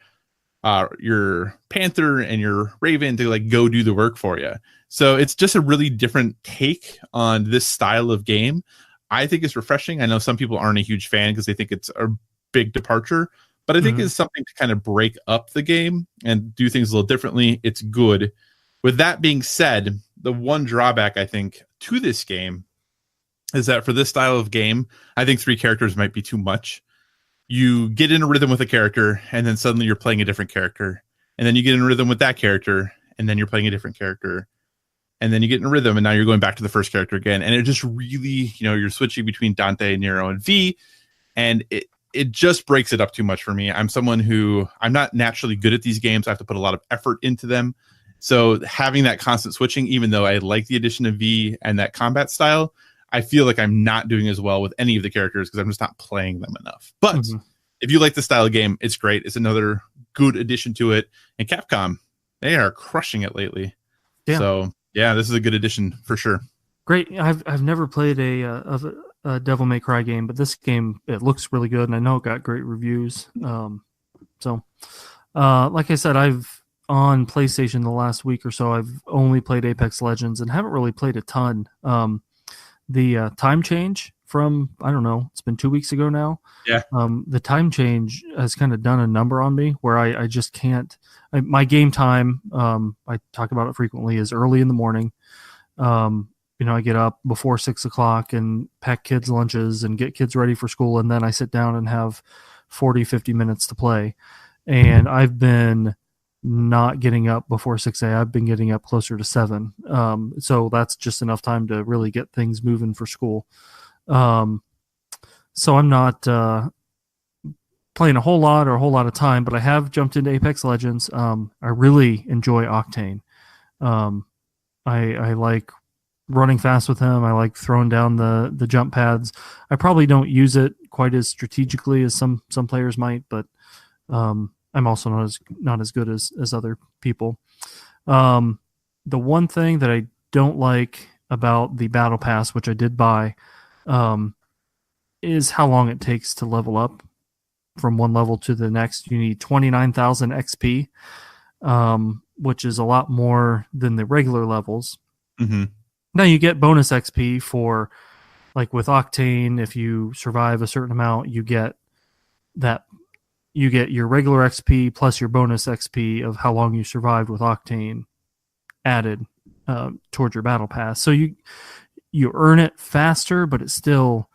Panther and your Raven to like go do the work for you. So it's just a really different take on this style of game. I think it's refreshing. I know some people aren't a huge fan because they think it's a big departure, but I think it's something to kind of break up the game and do things a little differently. It's good. With that being said, the one drawback I think to this game is that for this style of game, I think 3 characters might be too much. You get in a rhythm with a character, and then suddenly you're playing a different character. And then you get in a rhythm with that character, and then you're playing a different character. And then you get in a rhythm, and now you're going back to the first character again. And it just really, you're switching between Dante, Nero, and V. And it just breaks it up too much for me. I'm someone who, I'm not naturally good at these games. I have to put a lot of effort into them. So having that constant switching, even though I like the addition of V and that combat style, I feel like I'm not doing as well with any of the characters because I'm just not playing them enough. But if you like the style of game, it's great. It's another good addition to it. And Capcom, they are crushing it lately. Yeah. So yeah, this is a good addition for sure. Great. I've never played a Devil May Cry game, but this game, it looks really good, and I know it got great reviews. So like I said, I've on PlayStation the last week or so, I've only played Apex Legends and haven't really played a ton. The time change from, I don't know, it's been 2 weeks ago now. Yeah. The time change has kind of done a number on me where I just can't. My game time, I talk about it frequently, is early in the morning. I get up before 6 o'clock and pack kids' lunches and get kids ready for school. And then I sit down and have 40, 50 minutes to play. And I've been not getting up before 6 a.m. I've been getting up closer to 7. So that's just enough time to really get things moving for school. So I'm not playing a whole lot of time, but I have jumped into Apex Legends. I really enjoy Octane. I like running fast with him. I like throwing down the jump pads. I probably don't use it quite as strategically as some players might, but I'm also not as good as other people. The one thing that I don't like about the Battle Pass, which I did buy, is how long it takes to level up from one level to the next. You need 29,000 XP, which is a lot more than the regular levels. Mm-hmm. Now you get bonus XP for, like with Octane, if you survive a certain amount, you get your regular XP plus your bonus XP of how long you survived with Octane added towards your Battle Pass. So you earn it faster, but it's still,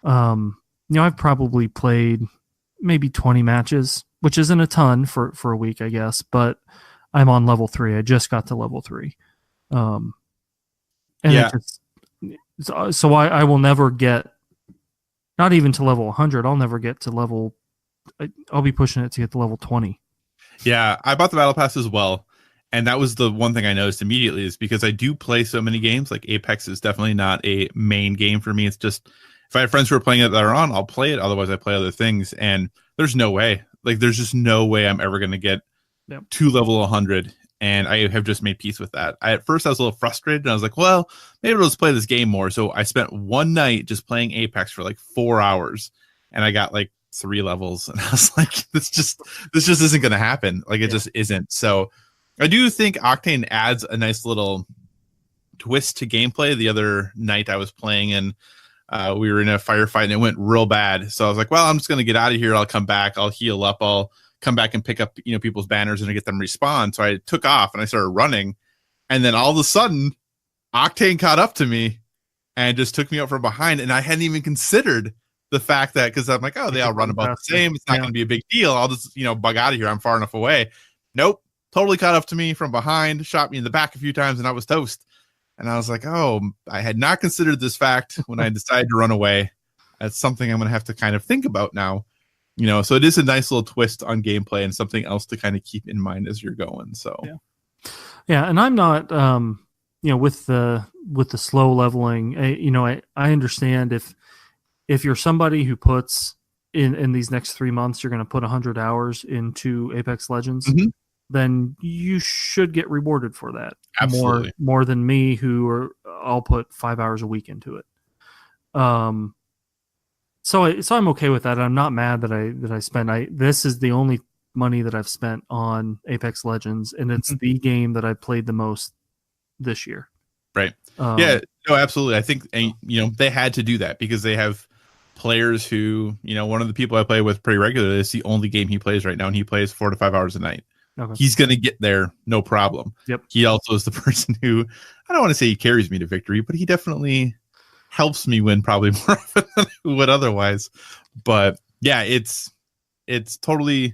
I've probably played maybe 20 matches, which isn't a ton for a week, I guess, but I'm on level 3. I just got to level 3. So I will never get, not even to level 100. I'll never get to level, I'll be pushing it to get to level 20. Yeah, I bought the Battle Pass as well. And that was the one thing I noticed immediately, is because I do play so many games. Like Apex is definitely not a main game for me. It's just, if I have friends who are playing it that are on, I'll play it. Otherwise, I play other things. And there's no way. Like, there's just no way I'm ever going to get to level 100. And I have just made peace with that. At first, I was a little frustrated. And I was like, well, maybe I'll just play this game more. So I spent one night just playing Apex for like 4 hours. And I got like 3 levels. And I was like, this just isn't going to happen. Like, it just isn't. So I do think Octane adds a nice little twist to gameplay. The other night I was playing and we were in a firefight and it went real bad. So I was like, well, I'm just going to get out of here. I'll come back. I'll heal up. I'll come back and pick up, people's banners and get them respawn. So I took off and I started running. And then all of a sudden, Octane caught up to me and just took me out from behind. And I hadn't even considered the fact that, because I'm like, oh, they all run about the same. It's not going to be a big deal. I'll just, bug out of here. I'm far enough away. Nope. Totally caught up to me from behind, shot me in the back a few times, and I was toast. And I was like, oh, I had not considered this fact when I decided to run away. That's something I'm going to have to kind of think about now. So it is a nice little twist on gameplay and something else to kind of keep in mind as you're going. So yeah, and I'm not, with the slow leveling, I understand if you're somebody who puts in these next 3 months, you're going to put 100 hours into Apex Legends. Mm-hmm. then you should get rewarded for that. Absolutely. More than me, I'll put 5 hours a week into it. So I'm okay with that. I'm not mad that I spent. This is the only money that I've spent on Apex Legends, and it's the game that I played the most this year. Right. Yeah. No, absolutely. I think they had to do that because they have players who, one of the people I play with pretty regularly, it's the only game he plays right now, and he plays 4 to 5 hours a night. Okay. He's going to get there, no problem. Yep. He also is the person who, I don't want to say he carries me to victory, but he definitely helps me win probably more often than I would otherwise. But yeah, it's totally,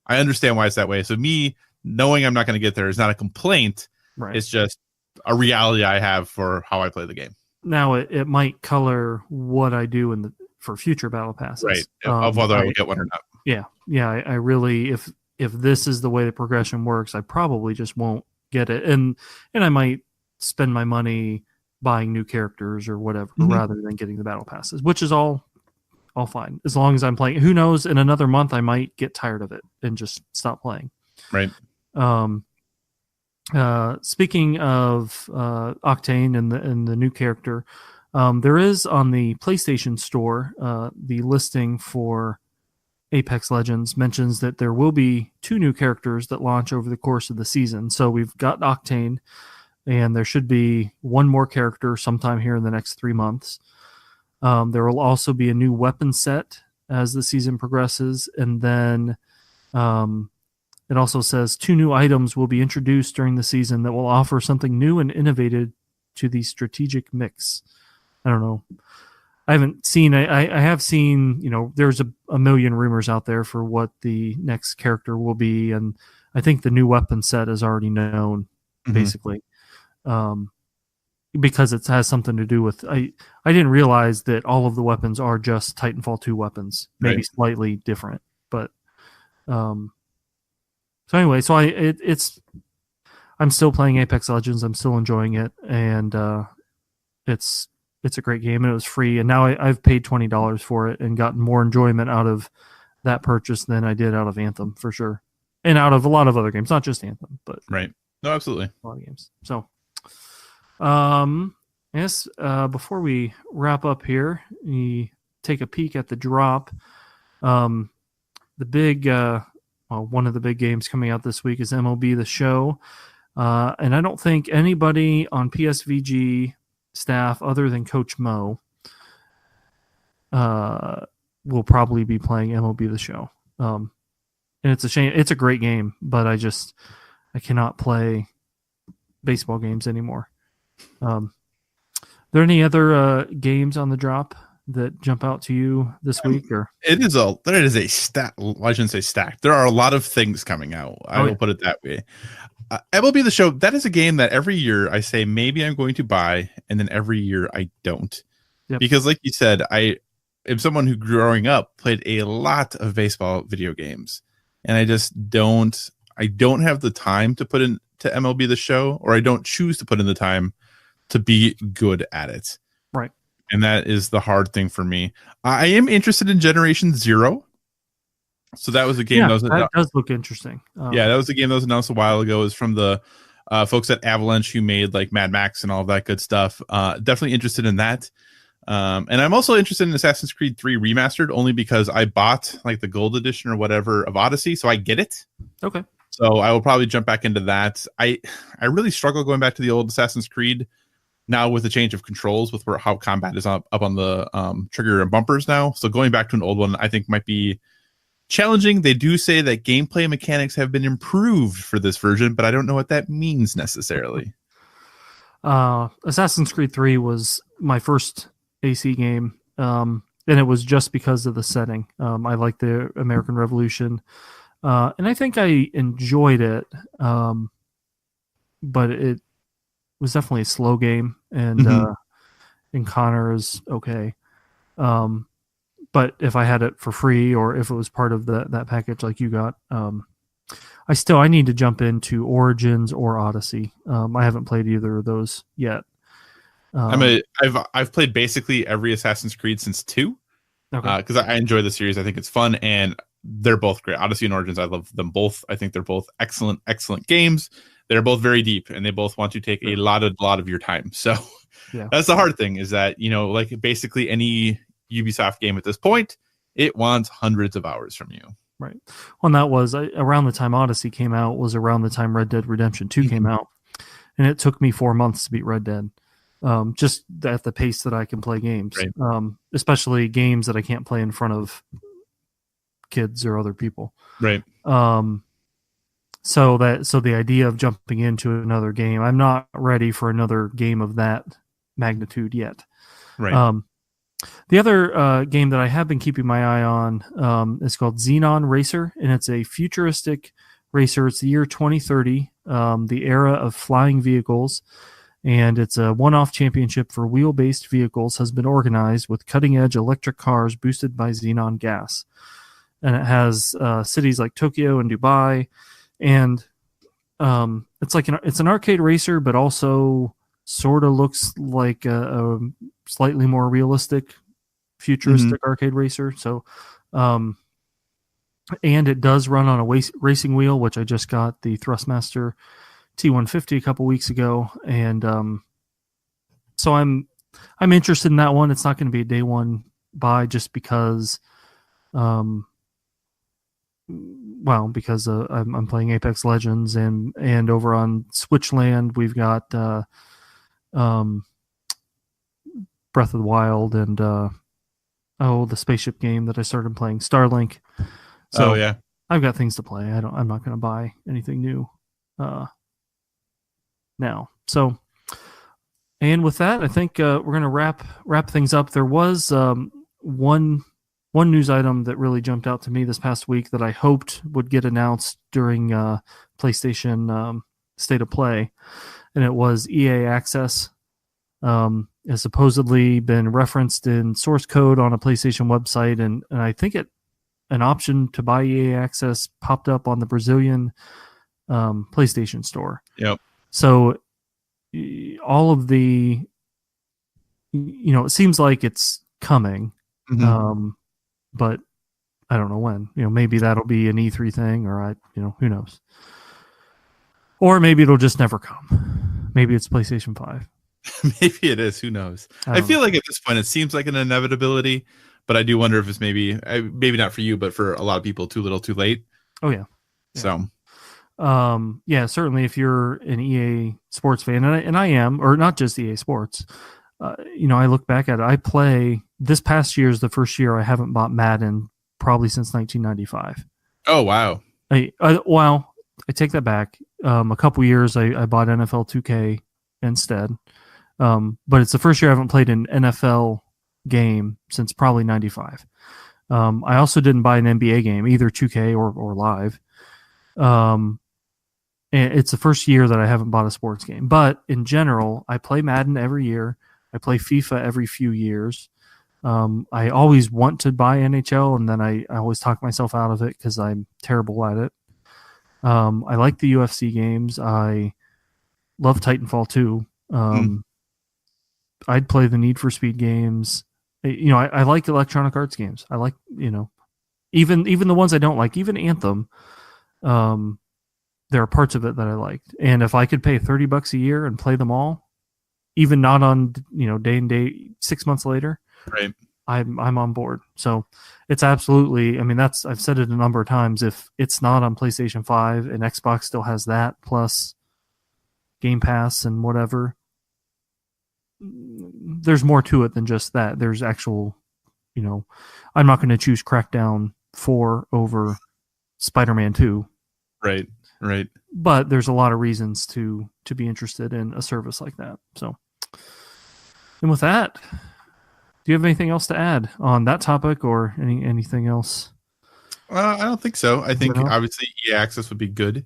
I understand why it's that way. So me knowing I'm not going to get there is not a complaint. Right. It's just a reality I have for how I play the game. Now it might color what I do for future battle passes. Right. Of whether I will get one or not. Yeah. Yeah. I really, if this is the way the progression works, I probably just won't get it. And I might spend my money buying new characters or whatever, rather than getting the battle passes, which is all fine. As long as I'm playing, who knows, in another month, I might get tired of it and just stop playing. Right. Speaking of Octane and the new character, there is on the PlayStation Store, the listing for Apex Legends mentions that there will be 2 new characters that launch over the course of the season. So we've got Octane, and there should be 1 more character sometime here in the next 3 months. There will also be a new weapon set as the season progresses, and then it also says 2 new items will be introduced during the season that will offer something new and innovative to the strategic mix. I don't know. I haven't seen. I have seen. There's a million rumors out there for what the next character will be, and I think the new weapon set is already known, basically, because it has something to do with. I didn't realize that all of the weapons are just Titanfall 2 weapons, maybe slightly different, but. So anyway, so I'm still playing Apex Legends. I'm still enjoying it, and it's a great game, and it was free. And now I've paid $20 for it and gotten more enjoyment out of that purchase than I did out of Anthem, for sure, and out of a lot of other games, not just Anthem, but right. No, absolutely, a lot of games. So, yes. Before we wrap up here, we take a peek at the drop. The big. One of the big games coming out this week is MLB The Show. And I don't think anybody on PSVG staff other than Coach Mo will probably be playing MLB The Show. And it's a shame. It's a great game, but I cannot play baseball games anymore. Are there any other games on the drop that jump out to you this week? Or there is a stack. Well, I shouldn't say stack. There are a lot of things coming out. I will put it that way. MLB The Show, that is a game that every year I say maybe I'm going to buy, and then every year I don't. Yep. Because like you said, I am someone who growing up played a lot of baseball video games, and I just don't have the time to put into MLB The Show, or I don't choose to put in the time to be good at it. Right. And that is the hard thing for me. I am interested in Generation Zero. So that was a game that does look interesting. That was a game that was announced a while ago. It was from the folks at Avalanche who made like Mad Max and all of that good stuff. Definitely interested in that. And I'm also interested in Assassin's Creed 3 Remastered, only because I bought like the gold edition or whatever of Odyssey, so I get it. Okay. So I will probably jump back into that. I really struggle going back to the old Assassin's Creed now with the change of controls with how combat is up on the trigger and bumpers now. So going back to an old one, I think might be challenging. They do say that gameplay mechanics have been improved for this version, but I don't know what that means necessarily. Assassin's Creed 3 was my first AC game, and it was just because of the setting. I like the American Revolution, and I think I enjoyed it, but it was definitely a slow game, and Connor is okay. But if I had it for free, or if it was part of that package like you got, I need to jump into Origins or Odyssey. I haven't played either of those yet. I've played basically every Assassin's Creed since 2, because I enjoy the series. I think it's fun, and they're both great. Odyssey and Origins, I love them both. I think they're both excellent games. They're both very deep, and they both want to take a lot of your time. So that's the hard thing, is that, like basically any Ubisoft game at this point, it wants hundreds of hours from you. Right. Well, and that was around the time Odyssey came out, was around the time Red Dead Redemption 2 came out. And it took me 4 months to beat Red Dead. Just at the pace that I can play games, right. Especially games that I can't play in front of kids or other people. Right. So the idea of jumping into another game, I'm not ready for another game of that magnitude yet. Right. The other game that I have been keeping my eye on is called Xenon Racer, and it's a futuristic racer. It's the year 2030, the era of flying vehicles, and it's a one-off championship for wheel-based vehicles has been organized with cutting-edge electric cars boosted by xenon gas. And it has cities like Tokyo and Dubai, and it's like it's an arcade racer, but also sort of looks like a slightly more realistic, futuristic arcade racer. So, and it does run on a racing wheel, which I just got the Thrustmaster T150 a couple weeks ago, and so I'm interested in that one. It's not going to be a day one buy just because, because I'm playing Apex Legends, and over on Switchland we've got Breath of the Wild and the spaceship game that I started playing, Starlink. So yeah, I've got things to play. I'm not going to buy anything new now. So, and with that, I think we're going to wrap things up. There was one news item that really jumped out to me this past week that I hoped would get announced during PlayStation State of Play, and it was EA Access. Has supposedly been referenced in source code on a PlayStation website, and I think an option to buy EA Access popped up on the Brazilian PlayStation Store. Yep. So all of the, it seems like it's coming, but I don't know when. Maybe that'll be an E3 thing, or who knows. Or maybe it'll just never come. Maybe it's PlayStation 5. Maybe it is. Who knows? I feel like at this point it seems like an inevitability, but I do wonder if it's maybe not for you, but for a lot of people, too little, too late. Oh yeah. So, certainly if you're an EA Sports fan, and I am, or not just EA Sports. I look back at it. I play this past year is the first year I haven't bought Madden probably since 1995. Oh wow. I take that back. A couple years I bought NFL 2K instead. But it's the first year I haven't played an NFL game since probably 95. I also didn't buy an NBA game, either 2K or live. And it's the first year that I haven't bought a sports game. But in general, I play Madden every year. I play FIFA every few years. I always want to buy NHL, and then I always talk myself out of it because I'm terrible at it. I like the UFC games. I love Titanfall 2. I'd play the Need for Speed games. I like Electronic Arts games. I like, even the ones I don't like, even Anthem. There are parts of it that I liked. And if I could pay $30 a year and play them all, even not on, day and day, 6 months later, right, I'm on board. So it's absolutely, I've said it a number of times. If it's not on PlayStation 5 and Xbox still has that plus Game Pass and whatever, there's more to it than just that. There's actual, I'm not going to choose Crackdown 4 over Spider-Man 2. Right. But there's a lot of reasons to be interested in a service like that. So, and with that, do you have anything else to add on that topic or anything else? I don't think so. I think obviously EA Access would be good.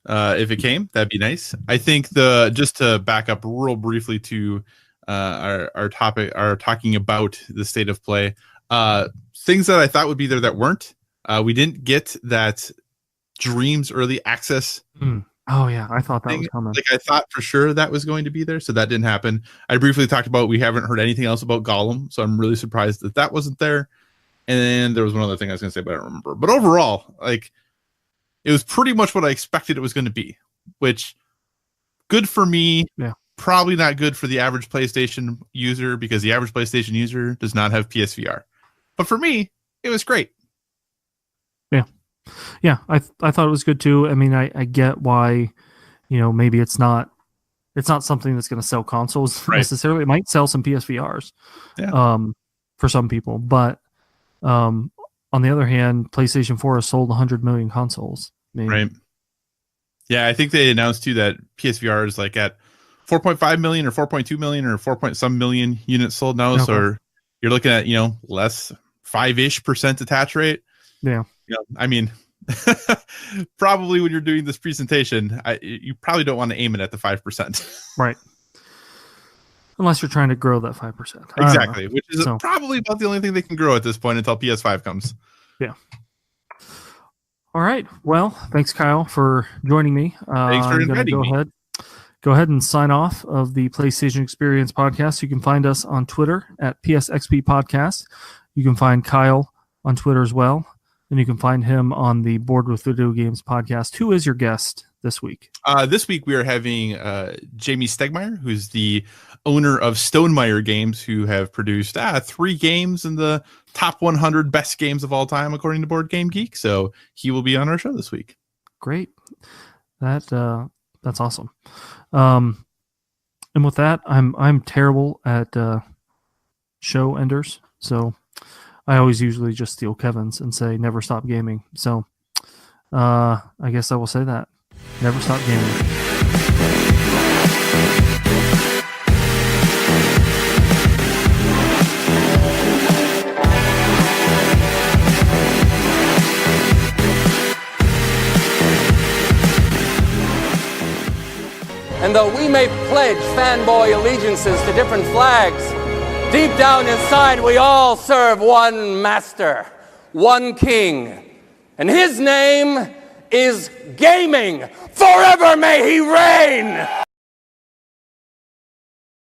If it came, that'd be nice. I think just to back up real briefly to our topic, talking about the state of play, things that I thought would be there that weren't. We didn't get that Dreams early access. Oh yeah, I thought that was coming. Like I thought for sure that was going to be there, so that didn't happen. I briefly talked about we haven't heard anything else about Gollum, so I'm really surprised that wasn't there. And then there was one other thing I was going to say, but I don't remember. But overall, like, it was pretty much what I expected it was going to be, which good for me. Yeah. Probably not good for the average PlayStation user because the average PlayStation user does not have PSVR. But for me, it was great. Yeah, I thought it was good too. I mean, I get why, maybe it's not something that's going to sell consoles necessarily. It might sell some PSVRs, for some people, but on the other hand, PlayStation 4 has sold 100 million consoles. Right. Yeah, I think they announced too that PSVR is like at 4.5 million or 4.2 million or 4 some million units sold now. Okay. So you're looking at less 5-ish% attach rate. Yeah. I mean, probably when you're doing this presentation, you probably don't want to aim it at the 5%. Right. Unless you're trying to grow that 5%. Exactly, which is probably about the only thing they can grow at this point until PS5 comes. Yeah. All right. Well, thanks, Kyle, for joining me. Thanks for inviting me. Go ahead and sign off of the PlayStation Experience podcast. You can find us on Twitter at PSXP Podcast. You can find Kyle on Twitter as well. And you can find him on the Board with Video Games podcast. Who is your guest this week? This week we are having Jamie Stegmeyer, who's the owner of Stonemaier Games, who have produced 3 games in the top 100 best games of all time, according to Board Game Geek. So he will be on our show this week. Great. That's awesome. And with that, I'm terrible at show enders. So I always usually just steal Kevin's and say never stop gaming. So I guess I will say that. Never stop gaming. And though we may pledge fanboy allegiances to different flags, deep down inside we all serve one master, one king. And his name is gaming. Forever may he reign!